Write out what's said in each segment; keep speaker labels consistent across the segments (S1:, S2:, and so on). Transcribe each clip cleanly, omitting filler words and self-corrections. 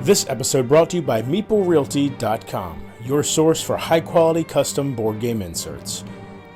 S1: This episode brought to you by MeepleRealty.com, your source for high-quality custom board game inserts.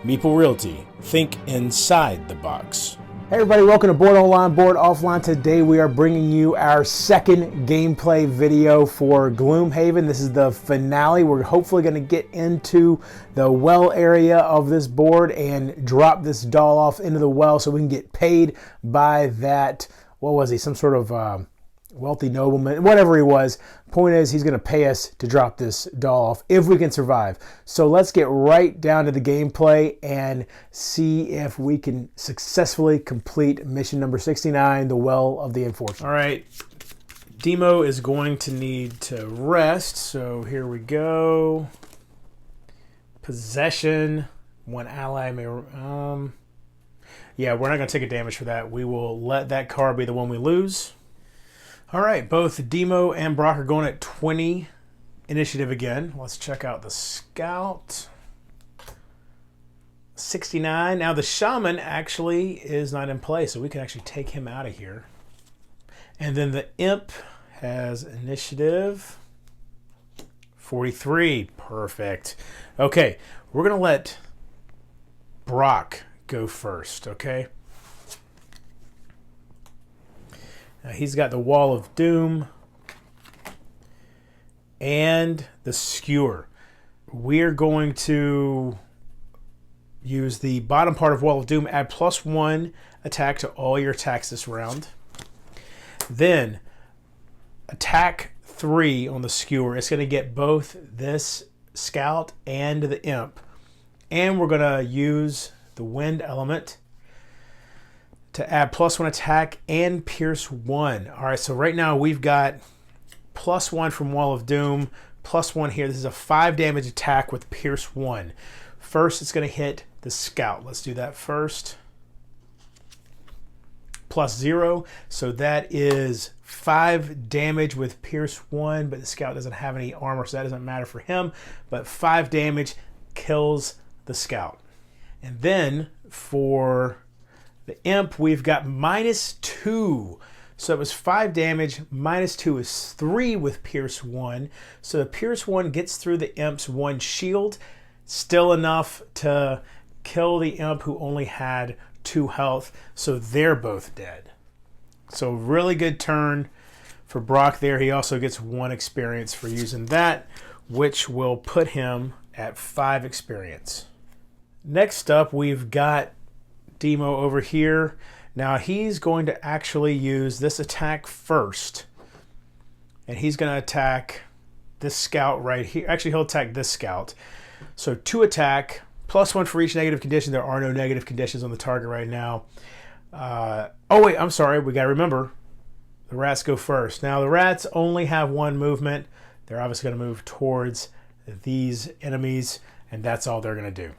S1: Meeple Realty, think inside the box.
S2: Hey everybody, welcome to Board Online, Board Offline. Today we are bringing you our second gameplay video for Gloomhaven. This is the finale. We're hopefully going to get into the well area of this board and drop this doll off into the well so we can get paid by that, what was he, some sort of wealthy nobleman, whatever he was. Point is, he's going to pay us to drop this doll off if we can survive. So let's get right down to the gameplay and see if we can successfully complete mission number 69, the Well of the Unfortunate.
S1: All right, Demo is going to need to rest, so here we go. Possession, one ally may... yeah, we're not going to take a damage for that. We will let that card be the one we lose. All right, both Demo and Brock are going at 20 initiative again. Let's check out the Scout. 69. Now the Shaman actually is not in play, so we can actually take him out of here. And then the Imp has initiative 43. Perfect. Okay, we're going to let Brock go first, okay? He's got the Wall of Doom and the Skewer. We're going to use the bottom part of Wall of Doom, add +1 attack to all your attacks this round. Then attack 3 on the Skewer. It's going to get both this Scout and the Imp. And we're going to use the Wind element to add +1 attack and Pierce 1. All right, so right now we've got +1 from Wall of Doom, +1 here. This is a 5 damage attack with Pierce 1. First, it's going to hit the Scout. Let's do that first. +0, so that is 5 damage with Pierce 1, but the Scout doesn't have any armor, so that doesn't matter for him. But 5 damage kills the Scout. And then for the Imp, we've got -2. So it was 5 damage, -2 is 3 with Pierce 1. So the Pierce 1 gets through the Imp's 1 shield, still enough to kill the Imp who only had 2 health. So they're both dead. So really good turn for Brock there. He also gets 1 experience for using that, which will put him at 5 experience. Next up, we've got Demo over here. Now he's going to actually use this attack first, and he's going to attack this Scout right here. Actually, he'll attack this Scout. So 2 attack, +1 for each negative condition. There are no negative conditions on the target right now. Oh wait, I'm sorry, we got to remember the rats go first. Now the rats only have 1 movement. They're obviously going to move towards these enemies, and that's all they're going to do.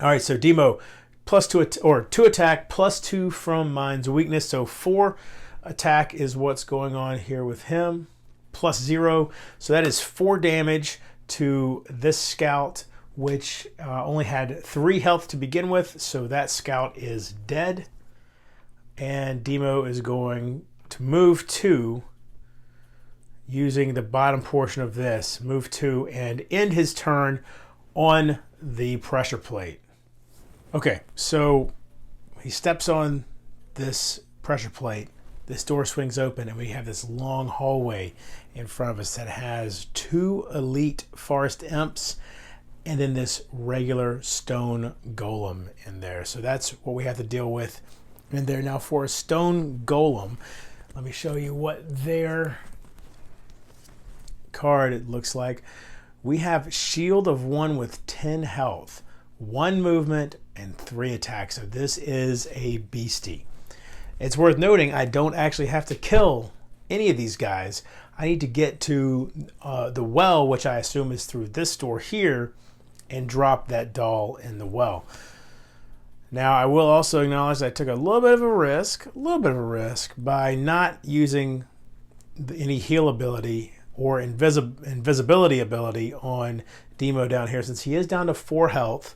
S1: All right, so Demo, +2 or 2 attack, +2 from Mind's Weakness. So 4 attack is what's going on here with him. +0. So that is 4 damage to this Scout, which only had 3 health to begin with. So that Scout is dead. And Demo is going to move 2 using the bottom portion of this. Move 2 and end his turn on the pressure plate. Okay, so he steps on this pressure plate, this door swings open, and we have this long hallway in front of us that has 2 elite forest imps and then this regular stone golem in there. So that's what we have to deal with in there. Now for a stone golem, let me show you what their card it looks like. We have Shield of 1 with 10 health, 1 movement, and 3 attacks. So this is a beastie. It's worth noting I don't actually have to kill any of these guys. I need to get to the well, which I assume is through this door here, and drop that doll in the well. Now I will also acknowledge that I took a little bit of a risk by not using any heal ability or invisibility ability on Demo down here, since he is down to 4 health.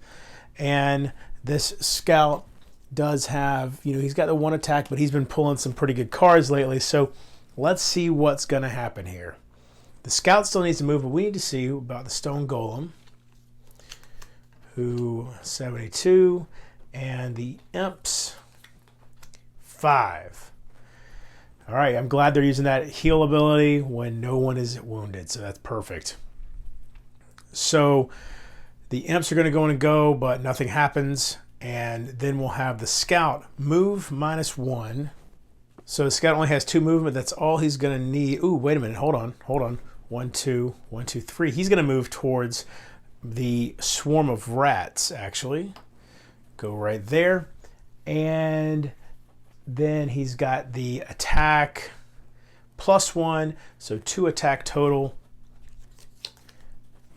S1: And this Scout does have, he's got the 1 attack, but he's been pulling some pretty good cards lately. So let's see what's going to happen here. The scout still needs to move, but we need to see about the stone golem, who 72, and the imps 5. All right, I'm glad they're using that heal ability when no one is wounded, so that's perfect. So the imps are going to go and go, but nothing happens, and then we'll have the scout move -1. So the scout only has 2 movement. That's all he's going to need. Ooh, wait a minute. Hold on. 1, 2, 1, 2, 3. He's going to move towards the swarm of rats, actually. Go right there. And then he's got the attack +1, so 2 attack total,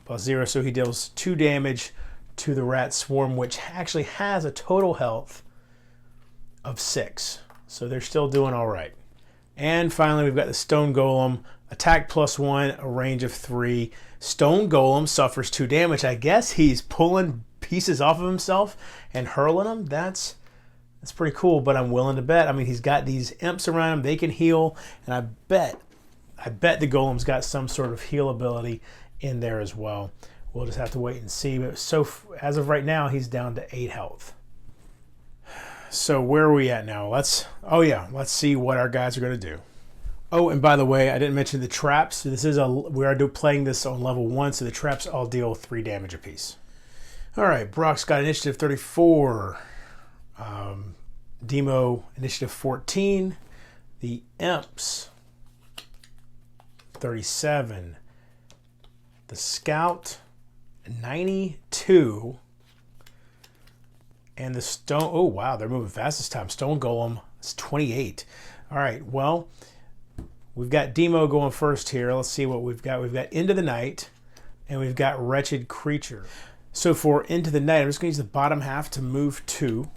S1: +0, so he deals 2 damage to the rat swarm, which actually has a total health of 6. So they're still doing all right. And finally, we've got the stone golem, attack +1, a range of 3. Stone golem suffers 2 damage. I guess he's pulling pieces off of himself and hurling them. That's pretty cool, but I'm willing to bet. I mean, he's got these imps around him. They can heal, and I bet the golem's got some sort of heal ability in there as well. We'll just have to wait and see. But so as of right now, he's down to 8 health. So where are we at now? Let's see what our guys are going to do. Oh, and by the way, I didn't mention the traps. We are playing this on level 1, so the traps all deal 3 damage apiece. All right, Brock's got initiative 34. Demo initiative 14. The imps 37. The scout 92. And the stone, oh wow, they're moving fast this time. Stone golem is 28. All right, well, we've got Demo going first here. Let's see what we've got. We've got Into the Night, and we've got Wretched Creature. So for Into the Night, I'm just going to use the bottom half to move 2.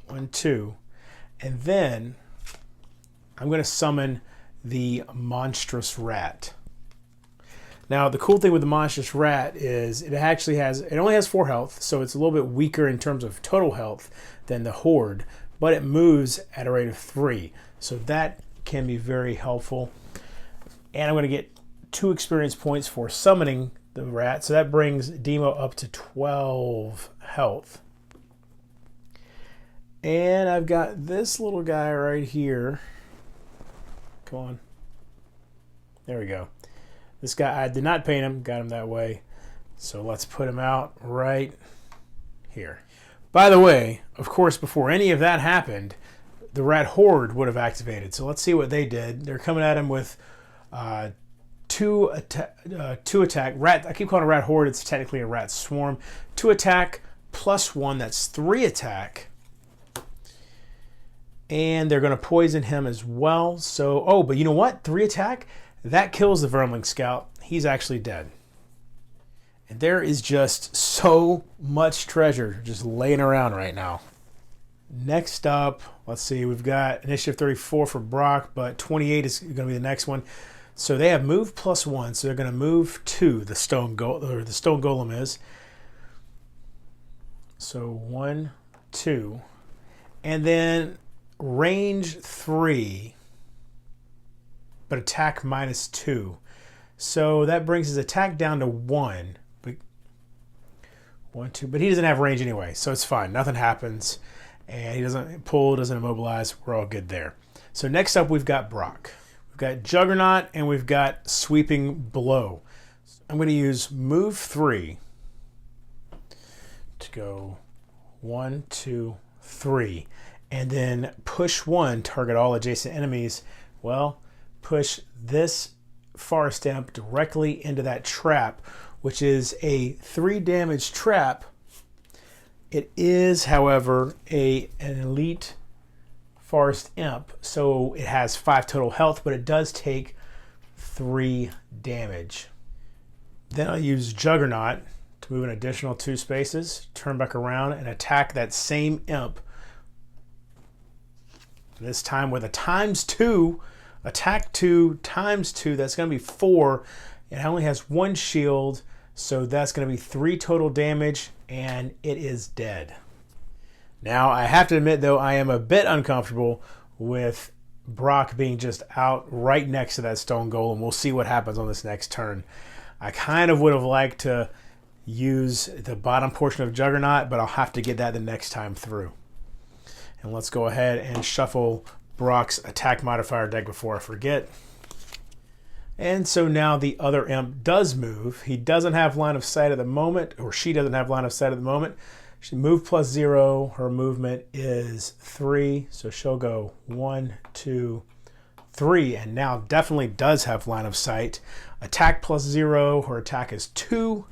S1: 1, 2. And then I'm going to summon the Monstrous Rat. Now, the cool thing with the Monstrous Rat is it only has 4 health, so it's a little bit weaker in terms of total health than the Horde, but it moves at a rate of 3. So that can be very helpful. And I'm going to get 2 experience points for summoning the rat, so that brings Demo up to 12 health. And I've got this little guy right here. Come on. There we go. This guy, I did not paint him, got him that way. So let's put him out right here. By the way, of course, before any of that happened, the Rat Horde would have activated. So let's see what they did. They're coming at him with 2 attack. Rat. I keep calling it a Rat Horde. It's technically a Rat Swarm. 2 attack +1. That's 3 attack. And they're going to poison him as well. So, but you know what? 3 attack. That kills the Vermling Scout. He's actually dead. And there is just so much treasure just laying around right now. Next up, let's see. We've got initiative 34 for Brock, but 28 is going to be the next one. So they have move +1, so they're going to move 2. The stone golem is. So 1, 2, and then range 3. But attack -2. So that brings his attack down to 1. But 1, 2. But he doesn't have range anyway, so it's fine. Nothing happens. And he doesn't pull, doesn't immobilize. We're all good there. So next up, we've got Brock. We've got Juggernaut, and we've got Sweeping Blow. I'm going to use move 3 to go 1, 2, 3. And then push 1, target all adjacent enemies. Well, push this forest imp directly into that trap, which is a 3 damage trap. It is, however, an elite forest imp, so it has 5 total health, but it does take 3 damage. Then I'll use Juggernaut to move an additional 2 spaces, turn back around, and attack that same imp. This time with a ×2. Attack 2 ×2, that's going to be 4. It only has 1 shield, so that's going to be 3 total damage, and it is dead. Now, I have to admit, though, I am a bit uncomfortable with Brock being just out right next to that stone golem. We'll see what happens on this next turn. I kind of would have liked to use the bottom portion of Juggernaut, but I'll have to get that the next time through. And let's go ahead and shuffle Brock's attack modifier deck before I forget. And so now the other imp does move. He doesn't have line of sight at the moment, or she doesn't have line of sight at the moment. She moved +0. Her movement is 3, so she'll go 1, 2, 3, and now definitely does have line of sight. Attack +0. Her attack is 2.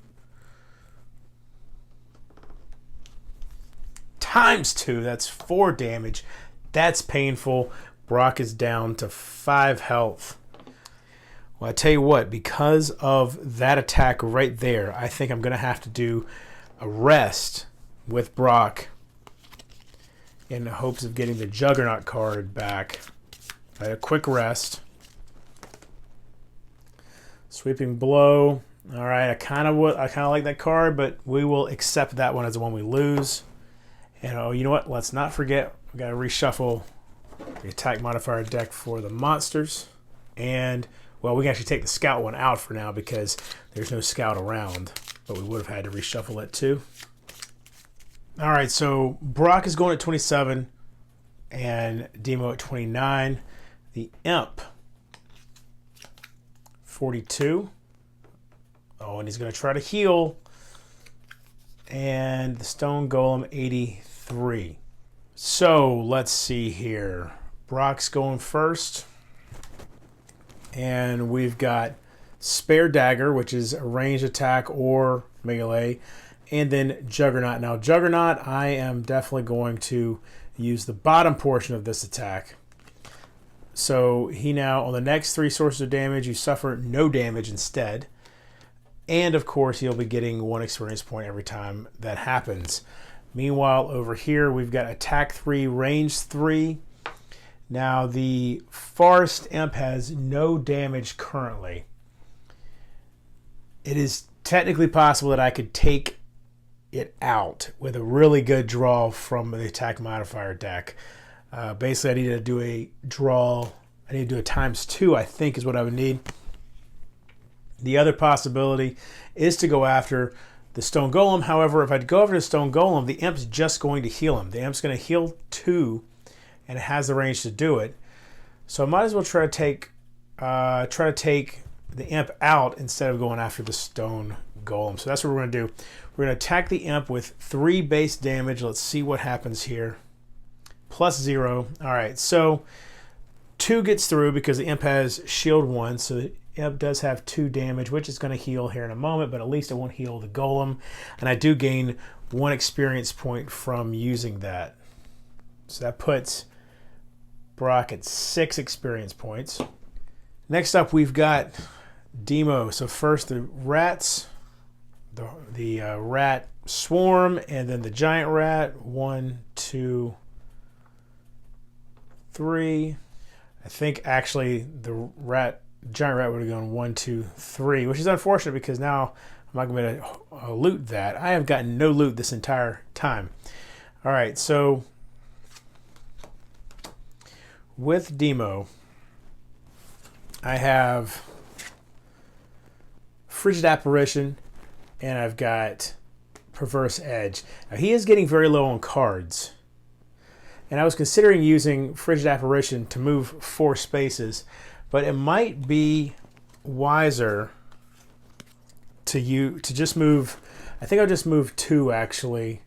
S1: Times 2, that's 4 damage. That's painful. Brock is down to 5 health. Well, I tell you what, because of that attack right there, I think I'm going to have to do a rest with Brock in the hopes of getting the Juggernaut card back. A quick rest. Sweeping Blow. All right, I kind of like that card, but we will accept that one as the one we lose. And oh, you know what? Let's not forget, we got to reshuffle the attack modifier deck for the monsters. And, well, we can actually take the scout one out for now because there's no scout around, but we would have had to reshuffle it too. All right, so Brock is going at 27 and Demo at 29. The Imp, 42. Oh, and he's going to try to heal. And the Stone Golem, 83. So let's see here. Brock's going first. And we've got Spare Dagger, which is a ranged attack or melee. And then Juggernaut. Now, Juggernaut, I am definitely going to use the bottom portion of this attack. So he now, on the next 3 sources of damage, you suffer no damage instead. And, of course, he'll be getting 1 experience point every time that happens. Meanwhile, over here, we've got Attack 3, Range 3. Now, the Forest Imp has no damage currently. It is technically possible that I could take it out with a really good draw from the attack modifier deck. Basically, I need to do a draw. I need to do a ×2, I think, is what I would need. The other possibility is to go after the Stone Golem. However, if I go after the Stone Golem, the Imp's just going to heal him. The Imp's going to heal 2, and it has the range to do it. So I might as well try to take the Imp out instead of going after the Stone Golem. So that's what we're going to do. We're going to attack the Imp with 3 base damage. Let's see what happens here. +0. All right, so 2 gets through because the Imp has shield 1. So the Imp does have 2 damage, which is going to heal here in a moment, but at least it won't heal the Golem. And I do gain 1 experience point from using that. So that puts Brock at 6 experience points. Next up, we've got Demo. So first the rats, the rat swarm, and then the giant rat. 1, 2, 3. I think actually the giant rat would have gone 1, 2, 3, which is unfortunate because now I'm not going to loot that. I have gotten no loot this entire time. All right, so with Demo, I have Frigid Apparition, and I've got Perverse Edge. Now, he is getting very low on cards. And I was considering using Frigid Apparition to move 4 spaces, but it might be wiser to just move. I think I'll just move 2 actually,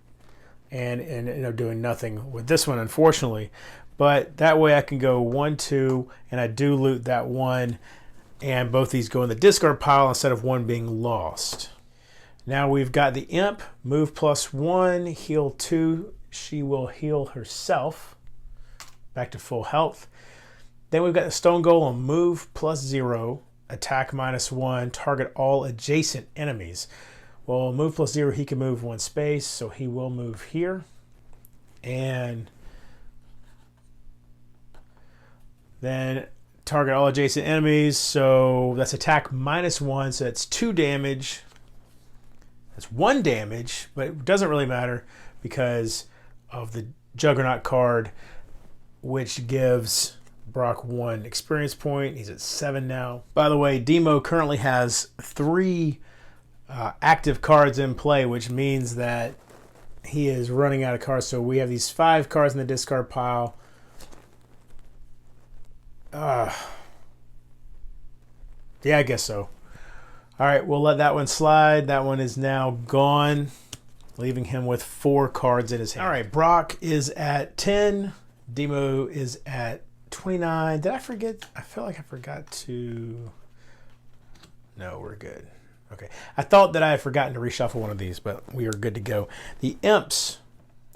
S1: and end up doing nothing with this one, unfortunately. But that way I can go 1, 2, and I do loot that 1, and both these go in the discard pile instead of 1 being lost. Now we've got the Imp, move +1, heal 2. She will heal herself back to full health. Then we've got the Stone Golem, move +0, attack -1, target all adjacent enemies. Well, move +0, he can move 1 space, so he will move here. And then target all adjacent enemies, so that's attack -1, so that's 2 damage. That's 1 damage, but it doesn't really matter because of the Juggernaut card. which gives Brock 1 experience point. He's at 7 now. By the way, Demo currently has 3 active cards in play, which means that he is running out of cards. So we have these 5 cards in the discard pile. Yeah, I guess so. All right, we'll let that one slide. That one is now gone, leaving him with 4 cards in his hand. All right, Brock is at 10. Demo is at 29. Did I forget? I feel like I forgot to... No, we're good. Okay. I thought that I had forgotten to reshuffle one of these, but we are good to go. The imps,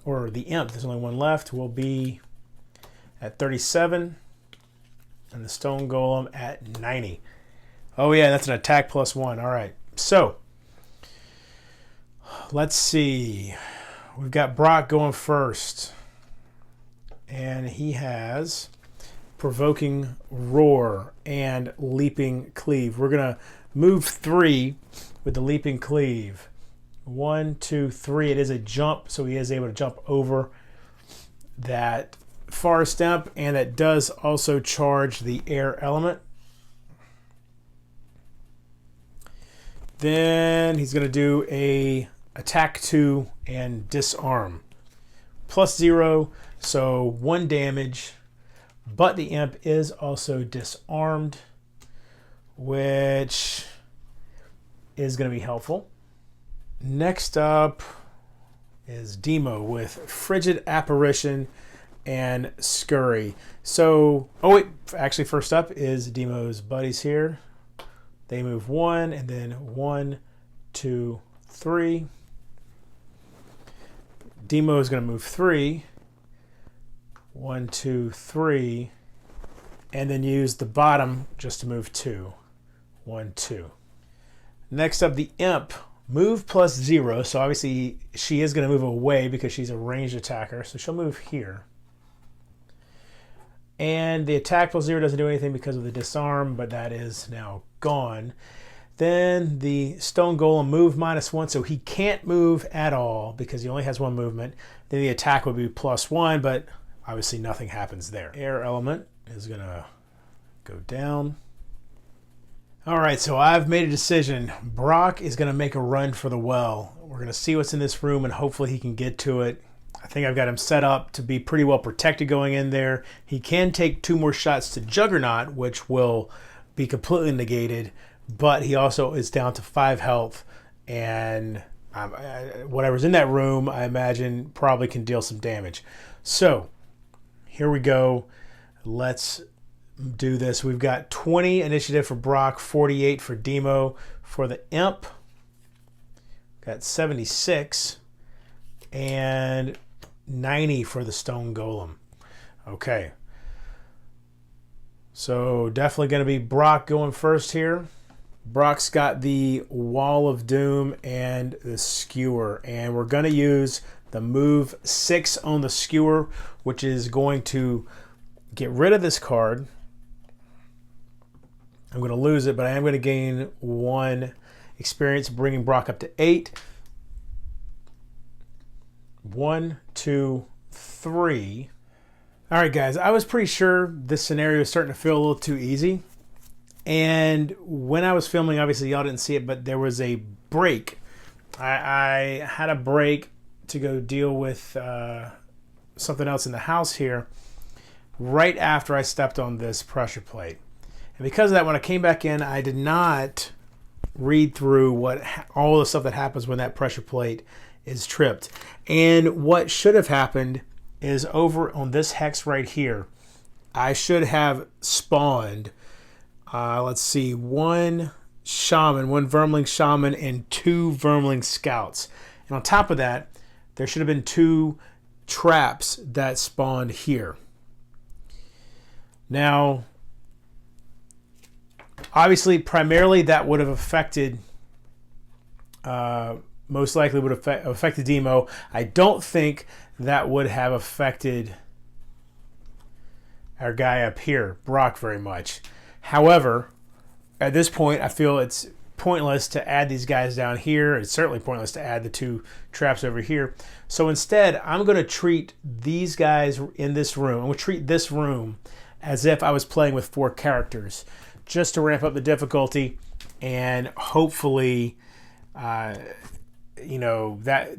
S1: or the imp, there's only one left, will be at 37. And the stone golem at 90. Oh yeah, that's an attack +1. All right. So, let's see. We've got Brock going first. And he has provoking roar and leaping cleave. We're going to move 3 with the leaping cleave. 1, 2, 3. It is a jump, so he is able to jump over that forest imp, and that does also charge the air element. Then he's going to do a attack 2 and disarm. +0, so 1 damage, but the imp is also disarmed, which is going to be helpful. Next up is Demo with Frigid Apparition and Scurry. So, oh wait, actually first up is Demo's buddies here. They move 1, and then 1, 2, 3. Demo is going to move 3. 1, 2, 3. And then use the bottom just to move 2. 1, 2. Next up, the imp. Move +0. So obviously she is going to move away because she's a ranged attacker. So she'll move here. And the attack +0 doesn't do anything because of the disarm, but that is now gone. Then the stone golem move -1, so he can't move at all because he only has 1 movement. Then the attack would be +1, but obviously nothing happens there. Air element is going to go down. All right, so I've made a decision. Brock is going to make a run for the well. We're going to see what's in this room, and hopefully he can get to it. I think I've got him set up to be pretty well protected going in there. He can take 2 more shots to Juggernaut, which will be completely negated, but he also is down to 5 health, and whatever's in that room, I imagine, probably can deal some damage. So, here we go. Let's do this. We've got 20 initiative for Brock, 48 for Demo. For the imp, got 76, and 90 for the stone golem. Okay. So definitely going to be Brock going first here. Brock's got the Wall of Doom and the Skewer, and we're going to use the move 6 on the Skewer, which is going to get rid of this card. I'm going to lose it, but I am going to gain 1 experience, bringing Brock up to 8. 1, 2, 3. All right, guys, I was pretty sure this scenario was starting to feel a little too easy. And when I was filming, obviously y'all didn't see it, but there was a break. I had a break to go deal with something else in the house here right after I stepped on this pressure plate. And because of that, when I came back in, I did not read through all the stuff that happens when that pressure plate is tripped. And what should have happened is over on this hex right here, I should have spawned, let's see, 1 shaman, 1 vermling shaman, and 2 vermling scouts. And on top of that, there should have been 2 traps that spawned here. Now, obviously, primarily that would have affected, most likely would have affected Demo. I don't think that would have affected our guy up here, Brock, very much. However, at this point, I feel it's pointless to add these guys down here. It's certainly pointless to add the 2 traps over here. So instead, I'm going to treat these guys in this room, I'm going to treat this room as if I was playing with 4 characters, just to ramp up the difficulty, and hopefully, you know, that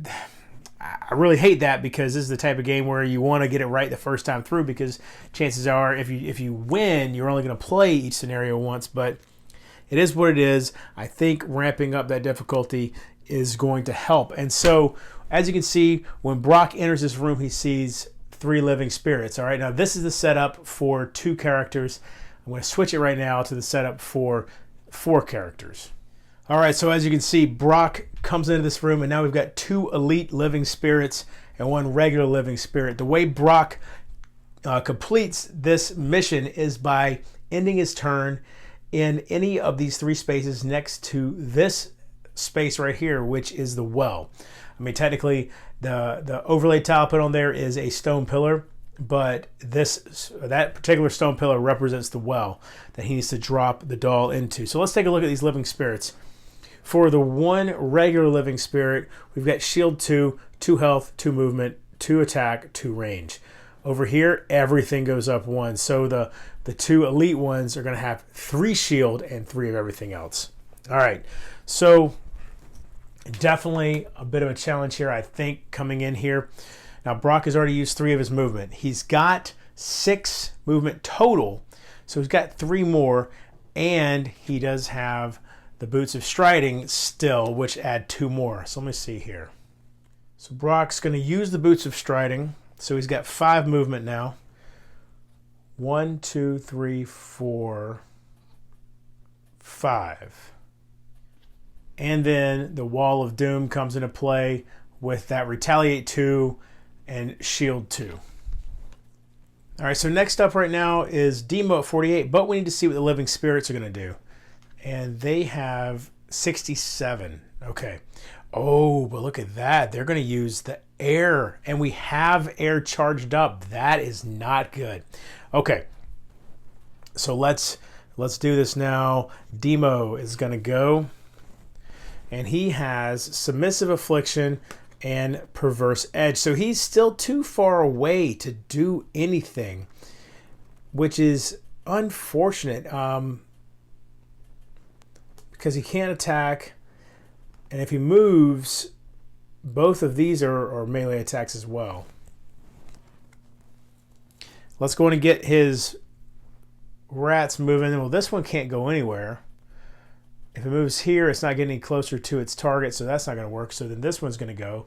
S1: I really hate that, because this is the type of game where you want to get it right the first time through, because chances are if you win, you're only going to play each scenario once. But it is what it is. I think ramping up that difficulty is going to help. And so, as you can see, when Brock enters this room, he sees 3 living spirits. All right, now this is the setup for 2 characters. I'm going to switch it right now to the setup for 4 characters. All right, so as you can see, Brock comes into this room, and now we've got 2 elite living spirits and 1 regular living spirit. The way Brock completes this mission is by ending his turn in any of these 3 spaces next to this space right here, which is the well. I mean, technically, the overlay tile put on there is a stone pillar, but that particular stone pillar represents the well that he needs to drop the doll into. So let's take a look at these living spirits. For the 1 regular living spirit, we've got shield 2, 2 health, 2 movement, 2 attack, 2 range. Over here, everything goes up 1. So the 2 elite ones are going to have 3 shield and 3 of everything else. All right, so definitely a bit of a challenge here, I think, coming in here. Now, Brock has already used 3 of his movement. He's got 6 movement total, so he's got 3 more, and he does have the boots of striding still, which add 2 more. So let me see here. So Brock's going to use the boots of striding, so he's got 5 movement now. 1, 2, 3, 4, 5. And then the Wall of Doom comes into play with that Retaliate 2 and Shield 2. All right, so next up right now is Demo at 48, but we need to see what the living spirits are going to do. And they have 67. Okay. Oh, but look at that. They're going to use the air, and we have air charged up. That is not good. Okay. So let's do this now. Demo is going to go, and he has Submissive Affliction and Perverse Edge. So he's still too far away to do anything, which is unfortunate. Because he can't attack, and if he moves, both of these are melee attacks as well. Let's go in and get his rats moving. Well, this one can't go anywhere. If it moves here, it's not getting any closer to its target, so that's not going to work. So then this one's going to go.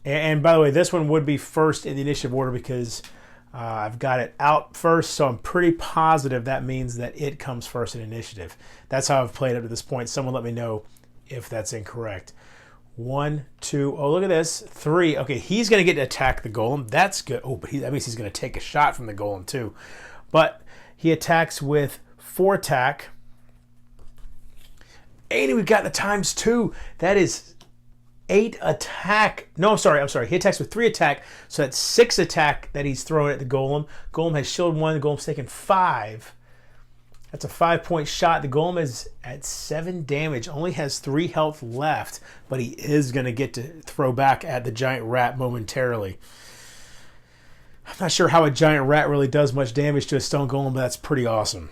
S1: And by the way, this one would be first in the initiative order because I've got it out first, so I'm pretty positive that means that it comes first in initiative. That's how I've played up to this point. Someone let me know if that's incorrect. 1, 2, oh, look at this. 3. Okay, he's going to get to attack the golem. That's good. Oh, but that means he's going to take a shot from the golem too. But he attacks with 4 attack. And we've got the ×2. That is 8 attack. No, I'm sorry. He attacks with 3 attack, so that's 6 attack that he's throwing at the golem. Golem has shield 1. The golem's taking 5. That's a 5-point shot. The golem is at 7 damage. Only has 3 health left, but he is going to get to throw back at the giant rat momentarily. I'm not sure how a giant rat really does much damage to a stone golem, but that's pretty awesome.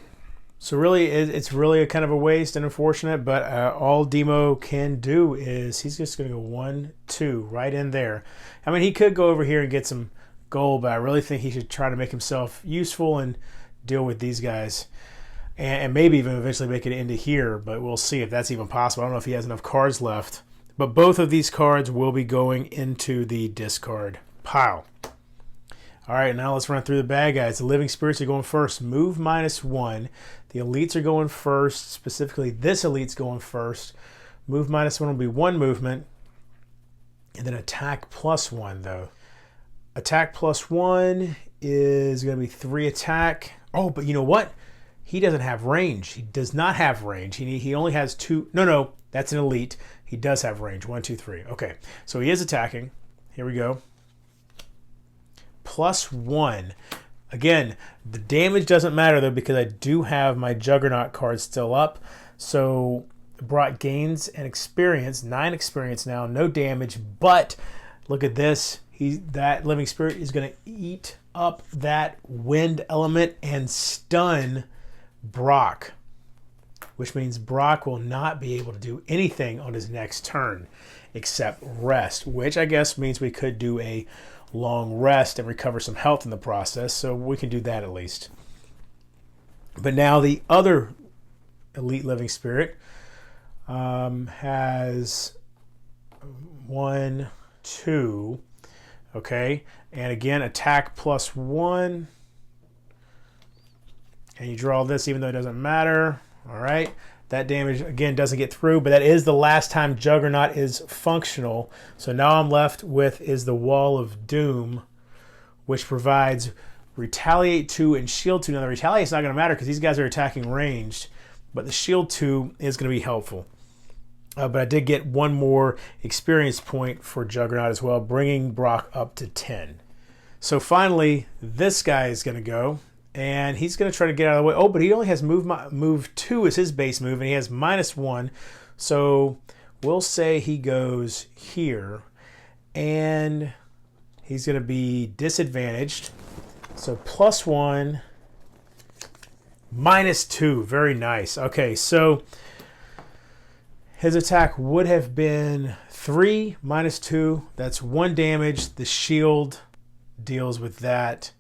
S1: So really, it's really a kind of a waste and unfortunate, but all Demo can do is he's just going to go 1, 2 right in there. I mean, he could go over here and get some gold, but I really think he should try to make himself useful and deal with these guys. And maybe even eventually make it into here, but we'll see if that's even possible. I don't know if he has enough cards left. But both of these cards will be going into the discard pile. All right, now let's run through the bad guys. The living spirits are going first. Move -1. The elites are going first. Specifically, this elite's going first. Move -1 will be 1 movement. And then attack +1, though. Attack +1 is going to be 3 attack. Oh, but you know what? He doesn't have range. He does not have range. He only has 2. No, that's an elite. He does have range. 1, 2, 3. Okay, so he is attacking. Here we go. +1. Again, the damage doesn't matter though because I do have my Juggernaut card still up. So Brock gains an experience, 9 experience now, no damage, but look at this. That living spirit is going to eat up that wind element and stun Brock, which means Brock will not be able to do anything on his next turn except rest, which I guess means we could do a long rest and recover some health in the process, so we can do that at least. But now the other elite living spirit has 1, 2, okay, and again attack +1, and you draw this even though it doesn't matter. All right, that damage again doesn't get through, but that is the last time Juggernaut is functional. So now I'm left with is the Wall of Doom, which provides Retaliate 2 and Shield 2. Now the Retaliate's not going to matter because these guys are attacking ranged, but the Shield 2 is going to be helpful. But I did get 1 more experience point for Juggernaut as well, bringing Brock up to 10. So finally, this guy is going to go, and he's going to try to get out of the way. Oh, but he only has move 2 as his base move, and he has -1. So we'll say he goes here, and he's going to be disadvantaged. So +1, -2. Very nice. Okay, so his attack would have been 3 -2. That's 1 damage. The shield deals with that.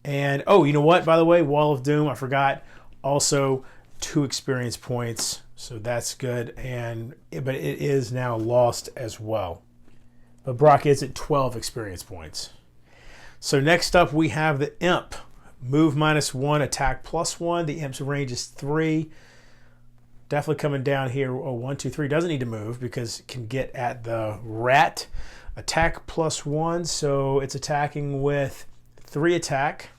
S1: And, oh, you know what, by the way? Wall of Doom, I forgot. Also 2 experience points. So that's good. But it is now lost as well. But Brock is at 12 experience points. So next up we have the Imp. Move -1, attack +1. The Imp's range is 3. Definitely coming down here. Oh, 1, 2, 3. Doesn't need to move because it can get at the rat. Attack +1. So it's attacking with 3 attack.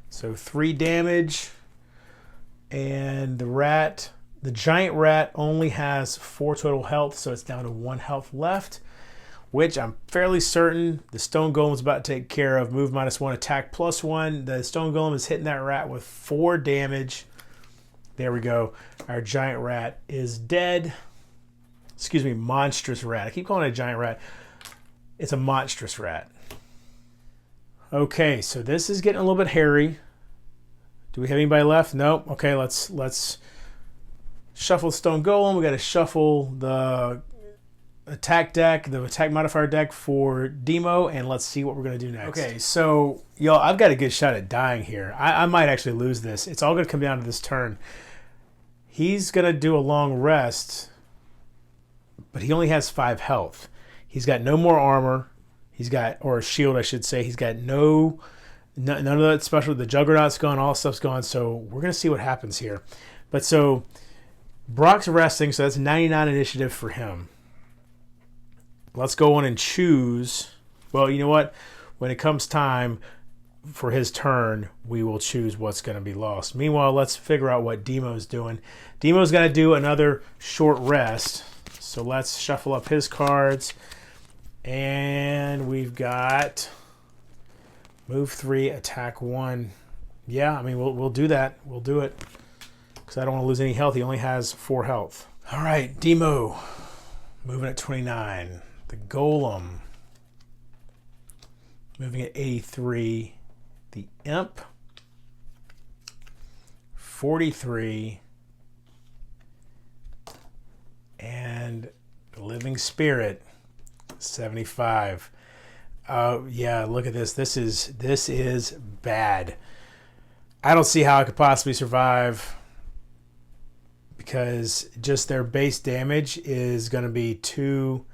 S1: So 3 damage. And the giant rat only has 4 total health. So it's down to 1 health left, which I'm fairly certain the Stone Golem is about to take care of. Move -1, attack +1. The Stone Golem is hitting that rat with 4 damage. There we go. Our giant rat is dead. Excuse me, monstrous rat. I keep calling it a giant rat. It's a monstrous rat. Okay, so this is getting a little bit hairy. Do we have anybody left? Nope. Okay, let's shuffle Stone Golem. We got to shuffle the attack deck, the attack modifier deck for Demo, and let's see what we're going to do next. Okay, so, y'all, I've got a good shot at dying here. I might actually lose this. It's all going to come down to this turn. He's going to do a long rest, but he only has 5 health. He's got no more armor. He's got, or a shield, I should say. He's got none of that special. The Juggernaut's gone. All stuff's gone. So we're going to see what happens here. But so Brock's resting, so that's 99 initiative for him. Let's go on and choose. Well, you know what? When it comes time for his turn, we will choose what's going to be lost. Meanwhile, let's figure out what Demo's doing. Demo's going to do another short rest. So let's shuffle up his cards. And we've got move 3, attack 1. Yeah, I mean, we'll do that. We'll do it. Because I don't want to lose any health. He only has 4 health. All right, Demo. Moving at 29. The Golem. Moving at 83. The Imp. 43. And the Living Spirit. 75. Yeah, look at this. This is bad. I don't see how I could possibly survive because just their base damage is going to be 3,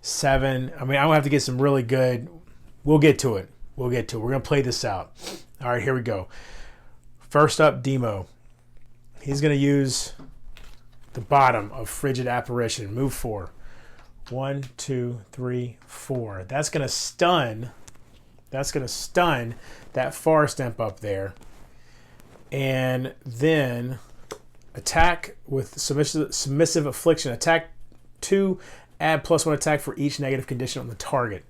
S1: 7. I mean, I'm gonna have to get some really good. We'll get to it. We're gonna play this out. All right, here we go. First up, Demo. He's going to use the bottom of Frigid Apparition. Move 4. 1, 2, 3, 4. That's going to stun. That's going to stun that Forest Imp up there. And then attack with Submissive Affliction. Attack 2. Add +1 attack for each negative condition on the target.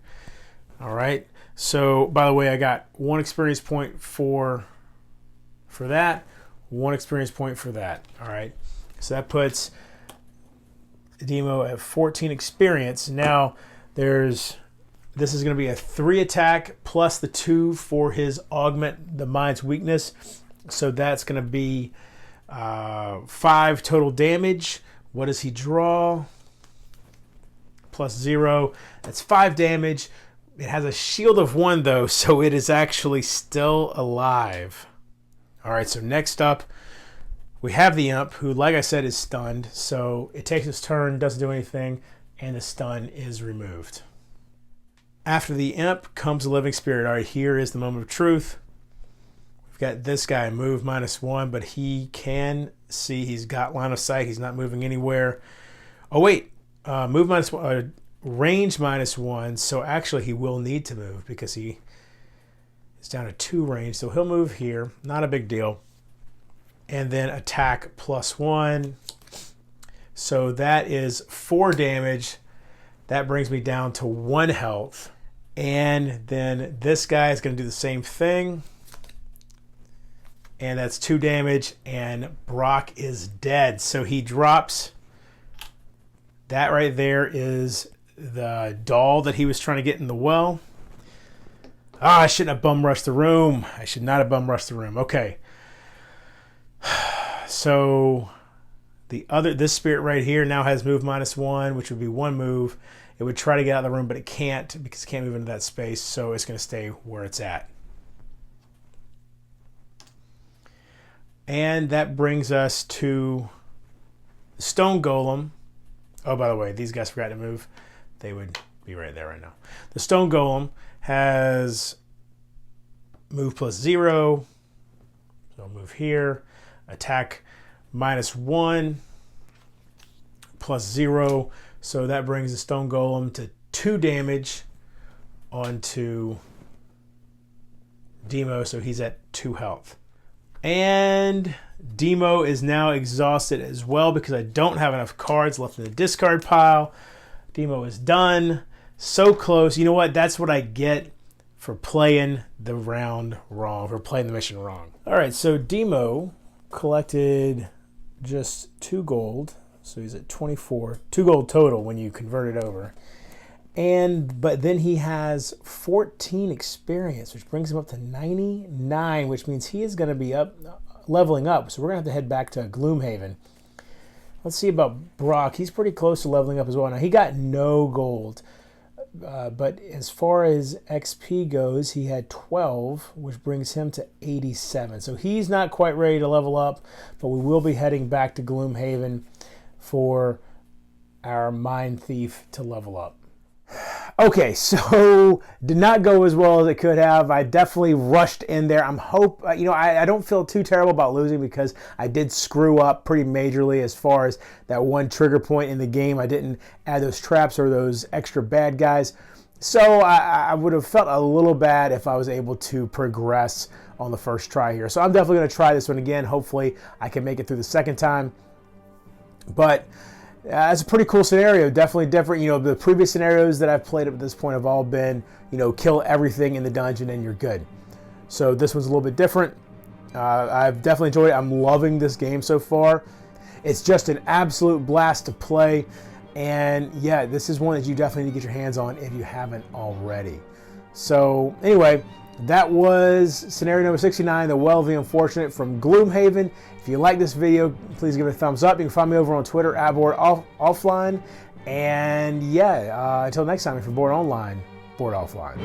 S1: All right. So, by the way, I got 1 experience point for that, 1 experience point for that. All right. So that puts Demo at 14 experience. Now, this is going to be a 3 attack plus the 2 for his augment the mind's weakness. So that's going to be 5 total damage. What does he draw? Plus 0. That's 5 damage. It has a shield of 1 though, so it is actually still alive. All right, so next up, we have the Imp, who, like I said, is stunned. So it takes its turn, doesn't do anything, and the stun is removed. After the Imp comes the Living Spirit. All right, here is the moment of truth. We've got this guy, move -1, but he can see. He's got line of sight. He's not moving anywhere. Oh, wait. Move -1, range -1. So actually, he will need to move because he is down to 2 range. So he'll move here. Not a big deal. And then attack +1. So that is 4 damage. That brings me down to 1 health. And then this guy is going to do the same thing. And that's 2 damage. And Brock is dead. So he drops. That right there is the doll that he was trying to get in the well. Ah, I shouldn't have bum rushed the room. I should not have bum rushed the room. Okay. So this spirit right here now has move -1, which would be 1 move. It would try to get out of the room, but it can't because it can't move into that space. So it's going to stay where it's at. And that brings us to the Stone Golem. Oh, by the way, these guys forgot to move. They would be right there right now. The Stone Golem has move +0. So I'll move here. Attack -1 +0. So that brings the Stone Golem to 2 damage onto Demo. So he's at 2 health. And Demo is now exhausted as well because I don't have enough cards left in the discard pile. Demo is done. So close. You know what? That's what I get for playing the round wrong, for playing the mission wrong. All right, so Demo collected just 2 gold. So he's at 24. 2 gold total when you convert it over. But then he has 14 experience, which brings him up to 99, which means he is going to be leveling up. So we're going to have to head back to Gloomhaven. Let's see about Brock. He's pretty close to leveling up as well. Now, he got no gold. But as far as XP goes, he had 12, which brings him to 87. So he's not quite ready to level up, but we will be heading back to Gloomhaven for our Mind Thief to level up. Okay, so did not go as well as it could have. I definitely rushed in there. I don't feel too terrible about losing because I did screw up pretty majorly as far as that one trigger point in the game. I didn't add those traps or those extra bad guys. So I would have felt a little bad if I was able to progress on the first try here. So I'm definitely going to try this one again. Hopefully I can make it through the second time. But it's a pretty cool scenario, definitely different. The previous scenarios that I've played up to this point have all been, kill everything in the dungeon and you're good. So this one's a little bit different. I've definitely enjoyed it. I'm loving this game so far. It's just an absolute blast to play. And yeah, this is one that you definitely need to get your hands on if you haven't already. So anyway, that was scenario number 69, The Well of the Unfortunate from Gloomhaven. If you like this video, please give it a thumbs up. You can find me over on Twitter at boredonlineboardoffline. And yeah, until next time, if you're bored online, board offline.